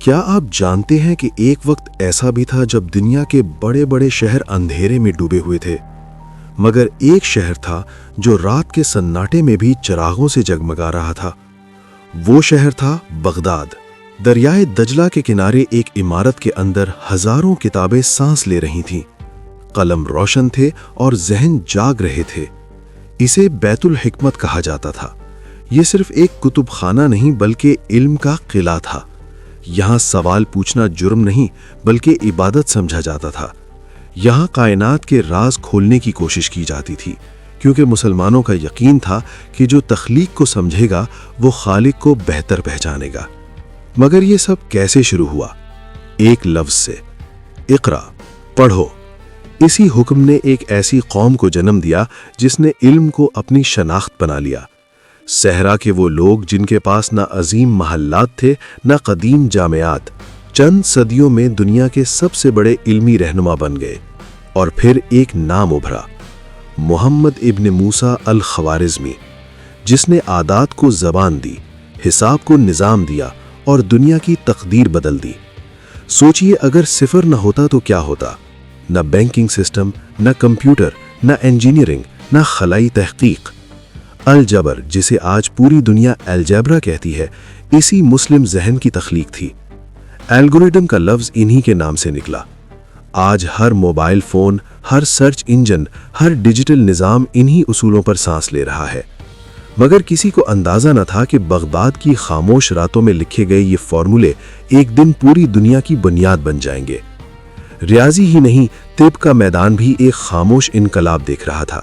کیا آپ جانتے ہیں کہ ایک وقت ایسا بھی تھا جب دنیا کے بڑے بڑے شہر اندھیرے میں ڈوبے ہوئے تھے، مگر ایک شہر تھا جو رات کے سناٹے میں بھی چراغوں سے جگمگا رہا تھا۔ وہ شہر تھا بغداد۔ دریائے دجلہ کے کنارے ایک عمارت کے اندر ہزاروں کتابیں سانس لے رہی تھیں، قلم روشن تھے اور ذہن جاگ رہے تھے۔ اسے بیت الحکمت کہا جاتا تھا۔ یہ صرف ایک کتب خانہ نہیں بلکہ علم کا قلعہ تھا۔ یہاں سوال پوچھنا جرم نہیں بلکہ عبادت سمجھا جاتا تھا۔ یہاں کائنات کے راز کھولنے کی کوشش کی جاتی تھی، کیونکہ مسلمانوں کا یقین تھا کہ جو تخلیق کو سمجھے گا وہ خالق کو بہتر پہچانے گا۔ مگر یہ سب کیسے شروع ہوا؟ ایک لفظ سے، اقرا، پڑھو۔ اسی حکم نے ایک ایسی قوم کو جنم دیا جس نے علم کو اپنی شناخت بنا لیا۔ صحرا کے وہ لوگ جن کے پاس نہ عظیم محلات تھے نہ قدیم جامعات، چند صدیوں میں دنیا کے سب سے بڑے علمی رہنما بن گئے۔ اور پھر ایک نام ابھرا، محمد ابن موسیٰ الخوارزمی، جس نے عادات کو زبان دی، حساب کو نظام دیا اور دنیا کی تقدیر بدل دی۔ سوچئے اگر صفر نہ ہوتا تو کیا ہوتا؟ نہ بینکنگ سسٹم، نہ کمپیوٹر، نہ انجینئرنگ، نہ خلائی تحقیق۔ الجبر، جسے آج پوری دنیا الجبرا کہتی ہے، اسی مسلم ذہن کی تخلیق تھی۔ الگوریدم کا لفظ انہی کے نام سے نکلا۔ آج ہر موبائل فون، ہر سرچ انجن، ہر ڈیجیٹل نظام انہی اصولوں پر سانس لے رہا ہے۔ مگر کسی کو اندازہ نہ تھا کہ بغداد کی خاموش راتوں میں لکھے گئے یہ فارمولے ایک دن پوری دنیا کی بنیاد بن جائیں گے۔ ریاضی ہی نہیں، طب کا میدان بھی ایک خاموش انقلاب دیکھ رہا تھا۔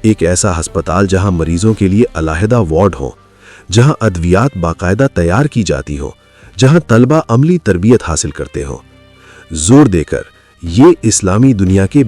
ایک ایسا ہسپتال جہاں مریضوں کے لیے علیحدہ وارڈ ہوں، جہاں ادویات باقاعدہ تیار کی جاتی ہوں، جہاں طلبہ عملی تربیت حاصل کرتے ہوں۔ زور دے کر یہ اسلامی دنیا کے